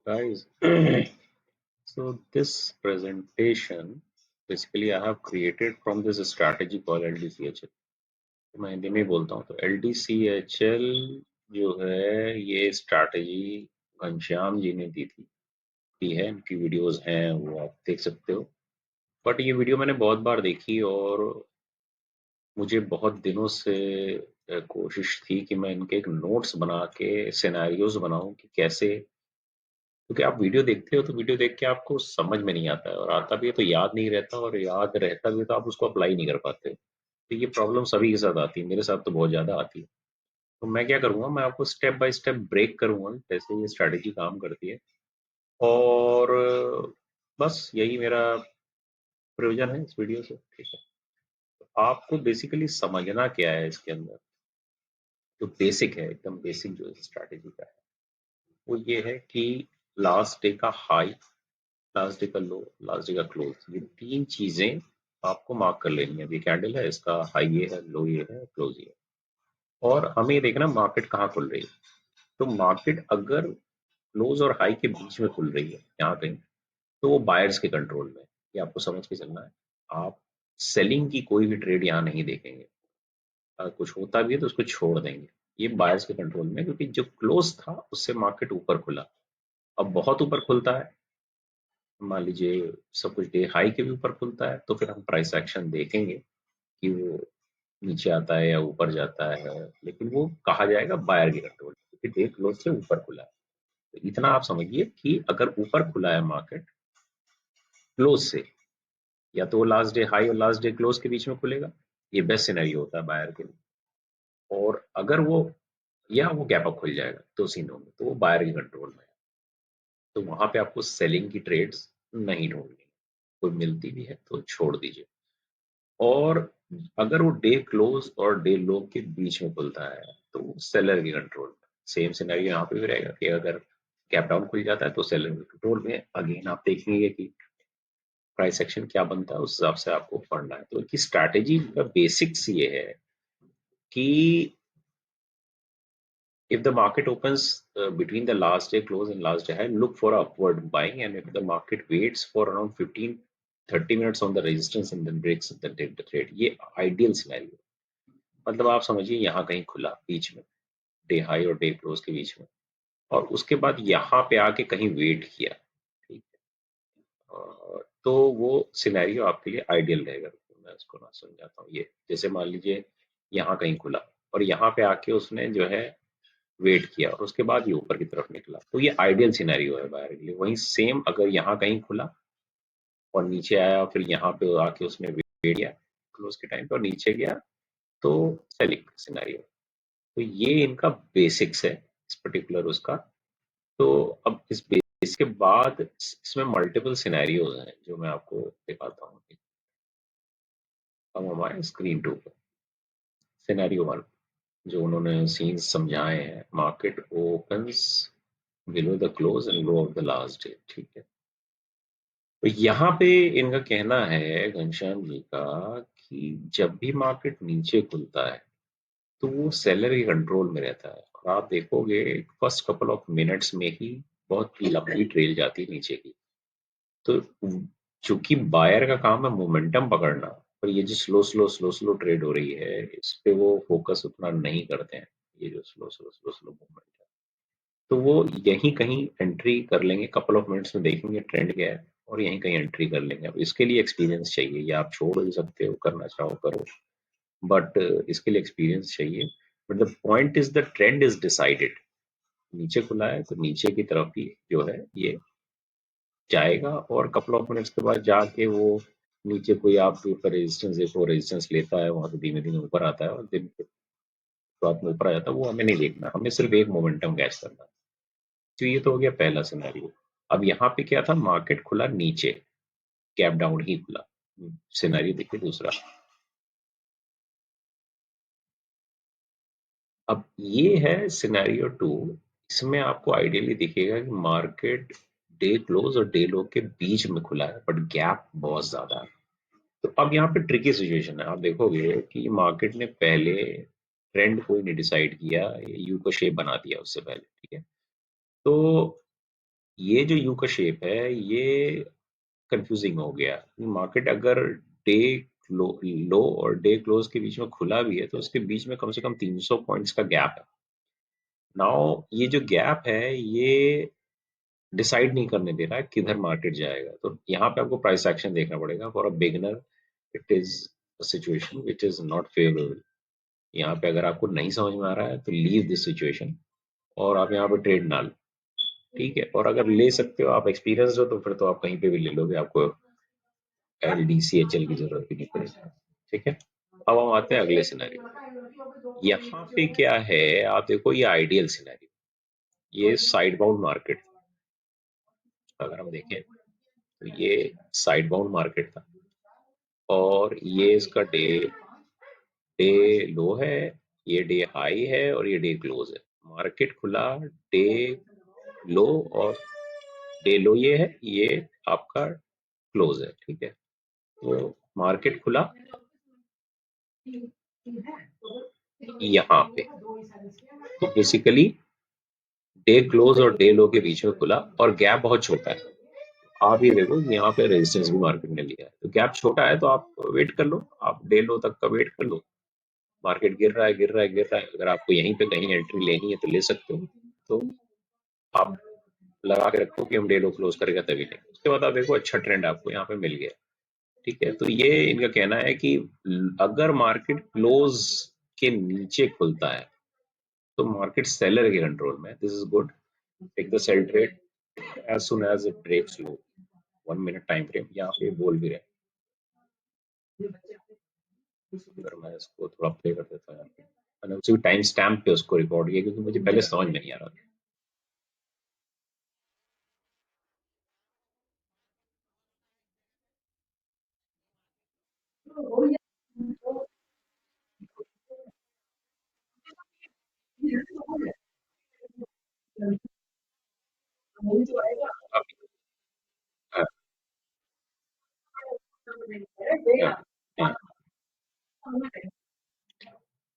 Guys, so this presentation basically I have created from this strategy called LDCHL. तो मैं हिंदी में ही बोलता हूँ तो LDCHL जो है ये स्ट्रैटेजी घनश्याम जी ने दी है, इनकी वीडियोस हैं वो आप देख सकते हो। बट ये वीडियो मैंने बहुत बार देखी और मुझे बहुत दिनों से कोशिश थी कि मैं इनके एक नोट्स बना के सिनेरियोज बनाऊं कि कैसे, क्योंकि आप वीडियो देखते हो तो वीडियो देख के आपको समझ में नहीं आता है और आता भी है तो याद नहीं रहता और याद रहता भी है तो आप उसको अप्लाई नहीं कर पाते हो। तो ये प्रॉब्लम सभी के साथ आती है, मेरे साथ तो बहुत ज़्यादा आती है। तो मैं क्या करूँगा, मैं आपको स्टेप बाय स्टेप ब्रेक करूँगा कैसे ये स्ट्रैटेजी काम करती है। और बस यही मेरा प्रयोजन है इस वीडियो से। ठीक है, तो आपको बेसिकली समझना क्या है इसके अंदर। जो बेसिक है, एकदम बेसिक जो स्ट्रैटेजी का है वो ये है कि लास्ट डे का हाई, लास्ट डे का लो, लास्ट डे का क्लोज, ये तीन चीजें आपको मार्क कर लेनी है। अभी कैंडल है, इसका हाई ये है, लो ये है, क्लोज ये है। और हमें ये देखना मार्केट कहाँ खुल रही है। तो मार्केट अगर क्लोज और हाई के बीच में खुल रही है यहाँ कहीं, तो वो बायर्स के कंट्रोल में है। ये आपको समझ के चलना है। आप सेलिंग की कोई भी ट्रेड यहाँ नहीं देखेंगे। अगर कुछ होता भी है तो उसको छोड़ देंगे। ये बायर्स के कंट्रोल में है, क्योंकि जो क्लोज था उससे मार्केट ऊपर खुला। अब बहुत ऊपर खुलता है, मान लीजिए सब कुछ डे हाई के भी ऊपर खुलता है, तो फिर हम प्राइस एक्शन देखेंगे कि वो नीचे आता है या ऊपर जाता है। लेकिन वो कहा जाएगा बायर के कंट्रोल, क्योंकि डे क्लोज से ऊपर खुला है। तो इतना आप समझिए कि अगर ऊपर खुला है मार्केट क्लोज से, या तो वो लास्ट डे हाई और लास्ट डे क्लोज के बीच में खुलेगा, ये बेस्ट सिनेरियो होता है बायर के लिए। और अगर वो, या वो गैप अप खुल जाएगा, तो सीनों में तो वो बायर के कंट्रोल में है। तो वहां पे आपको सेलिंग की ट्रेड्स नहीं ढूंढनी, कोई मिलती भी है तो छोड़ दीजिए। और अगर वो डे क्लोज और डे लो के बीच में खुलता है तो वो सेलर के कंट्रोल में। सेम सिनेरियो यहाँ पे भी रहेगा कि अगर गैप डाउन खुल जाता है तो सेलर के कंट्रोल में। अगेन आप देखेंगे कि प्राइस एक्शन क्या बनता है, उस हिसाब से आपको पढ़ना है। तो इसकी स्ट्रैटेजी का बेसिक्स ये है कि if the market opens between the last day close and last day high, look for upward buying, and if the market waits for around 15-30 minutes on the resistance and then breaks the trade, ये ideal scenario. मतलब आप समझिए यहाँ कहीं खुला बीच में, day high और day close के बीच में, और उसके बाद यहाँ पे आके कहीं वेट किया। ठीक है, तो वो सिनेरियो आपके लिए आइडियल रहेगा। मैं इसको ना समझाता हूँ। ये जैसे मान लीजिए यहाँ कहीं खुला और यहाँ पे आके उसने जो है वेट किया और उसके बाद ये ऊपर की तरफ निकला, तो ये आइडियल सिनेरियो है बायर के लिए। वहीं सेम अगर यहाँ कहीं खुला और नीचे आया, फिर यहाँ पे आके उसने वेट किया क्लोज के टाइम पे और नीचे गया, तो सेलिंग सिनेरियो। तो ये इनका बेसिक्स है इस पर्टिकुलर उसका। तो अब इस बेसिक्स के बाद इसमें मल्टीपल सिनेरियोज हैं जो मैं आपको दिखाता हूँ। अब हमारे स्क्रीन टू पर सिनेरियो वन जो उन्होंने सीन्स समझाए हैं, market opens below the close and low of the last day. ठीक है, तो यहाँ पे इनका कहना है घनश्याम जी का कि जब भी मार्केट नीचे खुलता है तो वो सेलर के कंट्रोल में रहता है। और आप देखोगे फर्स्ट कपल ऑफ मिनट्स में ही बहुत लंबी ट्रेल जाती है नीचे की। तो चूंकि बायर का काम है मोमेंटम पकड़ना, और ये जो स्लो स्लो ट्रेड हो रही है इस पे वो फोकस उतना नहीं करते हैं। ये जो स्लो स्लो मूवमेंट है, तो वो यहीं कहीं एंट्री कर लेंगे, कपल ऑफ मिनट्स में देखेंगे ट्रेंड क्या है और यहीं कहीं एंट्री कर लेंगे। अब इसके लिए एक्सपीरियंस चाहिए, या आप छोड़ भी सकते हो, करना चाहो करो, बट इसके लिए एक्सपीरियंस चाहिए। But the point is the trend is decided. नीचे खुला है तो नीचे की तरफ ही जो है ये जाएगा, और कपल ऑफ मिनट्स के बाद जाके वो नीचे कोई आपके ऊपर रेजिस्टेंस देखो, रेजिस्टेंस लेता है वहां से धीमे धीमे ऊपर आता है और दिन के बाद में ऊपर आ जाता है। वो हमें नहीं देखना, हमें सिर्फ एक मोमेंटम कैच करना है। तो ये तो हो गया पहला सिनेरियो। अब यहाँ पे क्या था, मार्केट खुला नीचे, गैप डाउन ही खुला। सिनेरियो देखिए दूसरा। अब ये है सिनेरियो टू। इसमें आपको आइडियली दिखेगा कि मार्केट डे क्लोज और डे लो के बीच में खुला है, बट गैप बहुत ज्यादा है। तो अब यहाँ पे ट्रिकी सिचुएशन है। आप देखोगे कि मार्केट ने पहले ट्रेंड कोई नहीं डिसाइड किया, यू को शेप बना दिया उससे पहले। ठीक है, तो ये जो यू का शेप है ये कंफ्यूजिंग हो गया। मार्केट अगर डे लो और डे क्लोज के बीच में खुला भी है तो उसके बीच में कम से कम 300 पॉइंट्स का गैप है। नाउ ये जो गैप है ये डिसाइड नहीं करने दे रहा है किधर मार्केट जाएगा। तो यहाँ पे आपको प्राइस एक्शन देखना पड़ेगा। For a beginner it is a situation which is not favourable. यहाँ पे अगर आपको नहीं समझ में आ रहा है तो लीव दिस सिचुएशन और आप यहाँ पे ट्रेड ना लो। ठीक है, और अगर ले सकते हो, आप एक्सपीरियंस हो, तो फिर तो आप कहीं पे भी ले लोगे, आपको L D C H L की जरूरत भी नहीं पड़ेगी। ठीक है, अब हम आते हैं अगले सिनेरियो। यहाँ पे क्या है, आप देखो ये आइडियल सिनेरियो, ये साइड बाउंड मार्केट। अगर हम देखें तो ये साइड बाउंड मार्केट था और ये इसका डे डे लो है, ये डे हाई है और ये डे क्लोज है। मार्केट खुला डे लो और डे लो ये है, ये आपका क्लोज है। ठीक है, तो मार्केट खुला यहाँ पे, तो बेसिकली डे क्लोज और डे लो के बीच में खुला और गैप बहुत छोटा है। आप ये देखो यहाँ पे रेजिस्टेंस भी मार्केट ने लिया है, तो गैप छोटा है, तो आप वेट कर लो, आप डे लो तक का वेट कर लो। मार्केट गिर रहा है, गिर रहा है, गिर रहा है, अगर आपको यहीं पे कहीं एंट्री लेनी है तो ले सकते हो। तो आप लगा के रखो कि हम डे लो क्लोज करेगा तभी लेंगे। उसके बाद आप देखो अच्छा ट्रेंड आपको यहाँ पे मिल गया। ठीक है, तो ये इनका कहना है कि अगर मार्केट क्लोज के नीचे खुलता है तो मार्केट सेलर के कंट्रोल में, this is good, take the sell trade as soon as it breaks low. 1 minute time frame यहाँ पे बोल भी रहे हैं। अगर मैं इसको थोड़ा प्ले कर देता हूँ, मैंने उसी टाइम स्टैम्प पे उसको रिकॉर्ड किया क्योंकि मुझे पहले समझ में नहीं आ रहा था। अभी हाँ, हाँ, हाँ।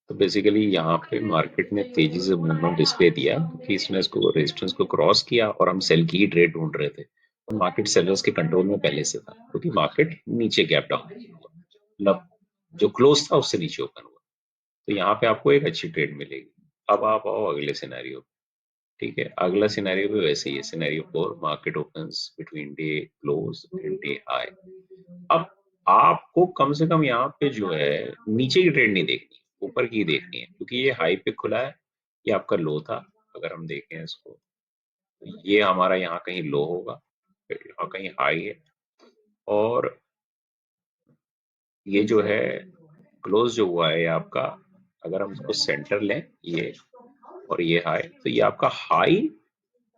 तो बेसिकली यहाँ पे मार्केट ने तेजी से मूवमेंट इसलिए दिया क्योंकि इसने इसको रेजिस्टेंस को क्रॉस किया और हम सेल की ही ट्रेड ढूंढ रहे थे, और मार्केट सेलर्स के कंट्रोल में पहले से था क्योंकि मार्केट नीचे गैप डाउन मतलब जो क्लोज था उससे नीचे ओपन हुआ। तो यहाँ पे आपको एक अच्छी ट्रेड मिलेगी। अब आप आओ अगले सिनेरियो। ठीक है, अगला सिनेरियो भी वैसे ही है, scenario 4, market opens between day close and day high. अब आपको कम से कम यहाँ पे जो है नीचे की ट्रेड नहीं देखनी, ऊपर की ही देखनी है क्योंकि ये हाई पे खुला है, ये आपका लो था। अगर हम देखें इसको तो ये हमारा यहाँ कहीं लो होगा, फिर यहाँ कहीं हाई है, और ये जो है क्लोज जो हुआ है ये आपका, अगर हम इसको सेंटर लें ये और ये हाई, तो ये आपका हाई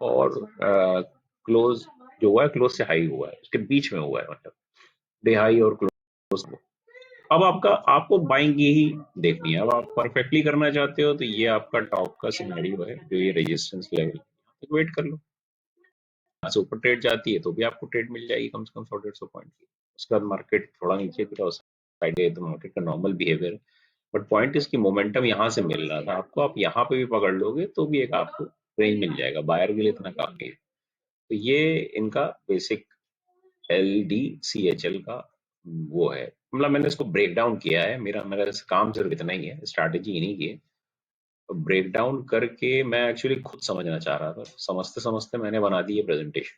और क्लोज जो हुआ है, क्लोज से हाई हुआ है, उसके बीच में हुआ है, मतलब डे हाई और क्लोज। अब आपका आपको बाइंग ही देखनी है। अब आप परफेक्टली करना चाहते हो तो ये आपका टॉप का सिनेरियो है, जो ये रेजिस्टेंस लेवल, तो वेट कर लो। यहाँ से ऊपर ट्रेड जाती है तो भी आपको ट्रेड मिल जाएगी कम से कम 100-150 पॉइंट की। उसके बाद मार्केट थोड़ा नीचे गिरा साइड है तो मार्केट का नॉर्मल बिहेवियर। बट पॉइंट इसकी मोमेंटम यहाँ से मिल रहा था आपको, आप यहाँ पे भी पकड़ लोगे तो भी एक आपको रेंज मिल जाएगा, बायर के लिए इतना काफी है। तो ये इनका basic L D C H L का वो है। मतलब मैंने इसको ब्रेक डाउन किया है, मेरा मेरा काम सिर्फ इतना ही है, स्ट्रैटेजी इन्हीं की है। तो ब्रेक डाउन करके मैं एक्चुअली खुद समझना चाह रहा था, समझते समझते मैंने बना दी है प्रेजेंटेशन।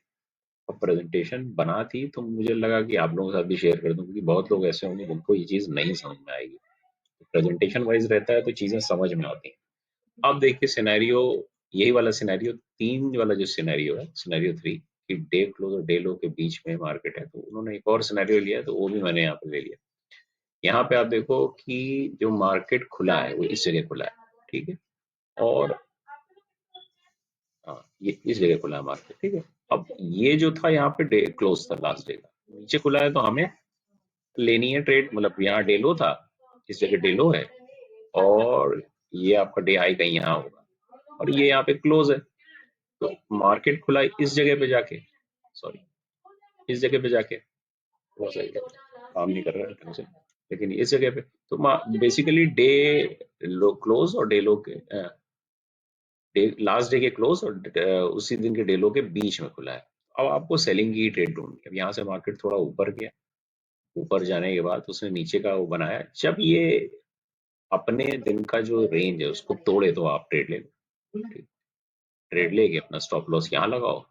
और प्रेजेंटेशन बना थी तो मुझे लगा कि आप लोगों के साथ भी शेयर कर दूं क्योंकि बहुत लोग ऐसे होंगे जिनको ये चीज़ नहीं समझ में आएगी। प्रेजेंटेशन वाइज रहता है तो चीज़ें समझ में आती हैं। अब देखिए सिनेरियो, यही वाला सिनेरियो 3 वाला जो सिनेरियो है, सिनेरियो 3, कि डे क्लोज और डे लो के बीच में मार्केट है, तो उन्होंने एक और सिनेरियो लिया तो वो भी मैंने यहाँ पे ले लिया। यहाँ पे आप देखो कि जो मार्केट खुला है वो इस जगह खुला है। ठीक है, और हाँ, ये इस जगह खुला है मार्केट। ठीक है, अब ये जो था यहाँ पे डे क्लोज था, लास्ट डे का नीचे खुला है, तो हमें लेनी है ट्रेड। मतलब यहाँ डे लो था, इस जगह डे लो है, और ये आपका डे हाई कहीं यहाँ होगा, और ये यहाँ पे क्लोज है। तो मार्केट खुला है इस जगह पे जाके, सॉरी, इस जगह पे जाके, बहुत सही है, काम नहीं कर रहा है ढंग से, लेकिन इस जगह पे तो बेसिकली डे लो क्लोज और डे लो के लास्ट डे के क्लोज और उसी दिन के डे लो के बीच में खुला है। अब आपको सेलिंग की ट्रेड ढूंढनी है। अब यहाँ से मार्केट थोड़ा ऊपर गया, ऊपर जाने के बाद उसने नीचे का वो बनाया। जब ये अपने दिन का जो रेंज है उसको तोड़े तो आप ट्रेड ले लो। ठीक, ट्रेड लेके अपना स्टॉप लॉस यहाँ लगाओ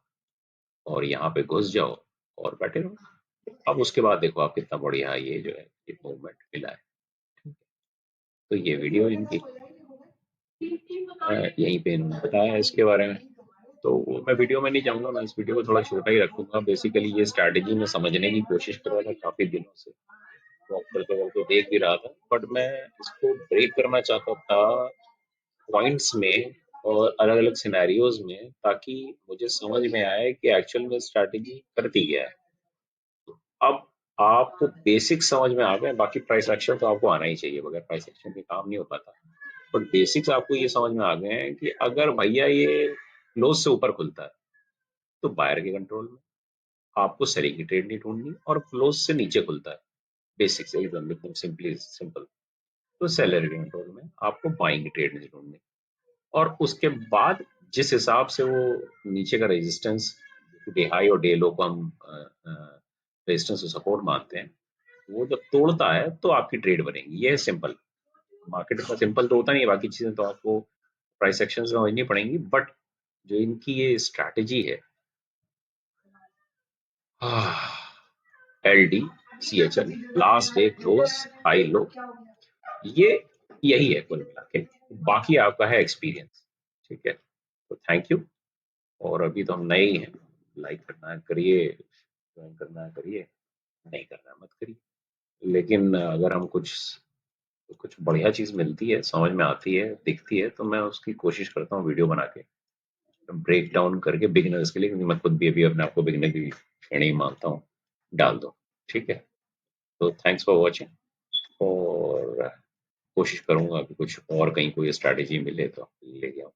और यहाँ पे घुस जाओ और बैठे रहो। अब उसके बाद देखो आप कितना बढ़िया ये जो है ये मूवमेंट मिला है। तो ये वीडियो इनकी यहीं पे इन्होंने बताया है इसके बारे में। तो मैं वीडियो में नहीं जाऊंगा, मैं इस वीडियो को थोड़ा छोटा ही रखूंगा। बेसिकली ये स्ट्रैटेजी में समझने की कोशिश कर रहा था काफी दिनों से, वॉक करते करते देख भी रहा था, बट मैं इसको ब्रेक करना चाहता था पॉइंट्स में और अलग अलग सिनेरियोज में, ताकि मुझे समझ में आए कि एक्चुअल में स्ट्रैटेजी करती क्या है। अब आपको बेसिक समझ में आ गए, बाकी प्राइस एक्शन तो आपको आना ही चाहिए, बगैर प्राइस एक्शन के काम नहीं हो पाता। बट बेसिक्स आपको ये समझ में आ गए हैं कि अगर भैया ये क्लोज से ऊपर खुलता है तो बायर के कंट्रोल में, आपको सेलिंग की ट्रेड नहीं ढूंढनी, और क्लोज से नीचे खुलता है बेसिक्स एकदम सिंपली सिंपल, तो सेलर के कंट्रोल में आपको बाइंग की ट्रेड नहीं ढूंढनी। और उसके बाद जिस हिसाब से वो नीचे का रेजिस्टेंस, डे हाई और डे लो को हम रेजिस्टेंस और सपोर्ट मानते हैं, वो जब तोड़ता है तो आपकी ट्रेड बनेगी। ये है सिंपल। मार्केट का सिंपल तो होता नहीं है, बाकी चीजें तो आपको प्राइस एक्शन समझनी पड़ेंगी, बट जो इनकी ये स्ट्रैटेजी है, L D C H L, last day close high low, ये यही है कुल मिला के। बाकी आपका है एक्सपीरियंस। ठीक है, तो थैंक यू। और अभी तो हम नए ही हैं, लाइक करना है करिए, ज्वाइन करना है करिए, नहीं करना है मत करिए। लेकिन अगर हम कुछ कुछ बढ़िया चीज मिलती है, समझ में आती है, दिखती है, तो मैं उसकी कोशिश करता हूँ वीडियो बना के ब्रेक डाउन करके बिगिनर्स के लिए, क्योंकि मैं खुद भी अभी अपने आप को बिगिनर की श्रेणी में मानता हूँ, डाल दो। ठीक है, तो थैंक्स फॉर वॉचिंग। और कोशिश करूंगा कि कुछ और कहीं कोई स्ट्रैटेजी मिले तो लेके आऊँ।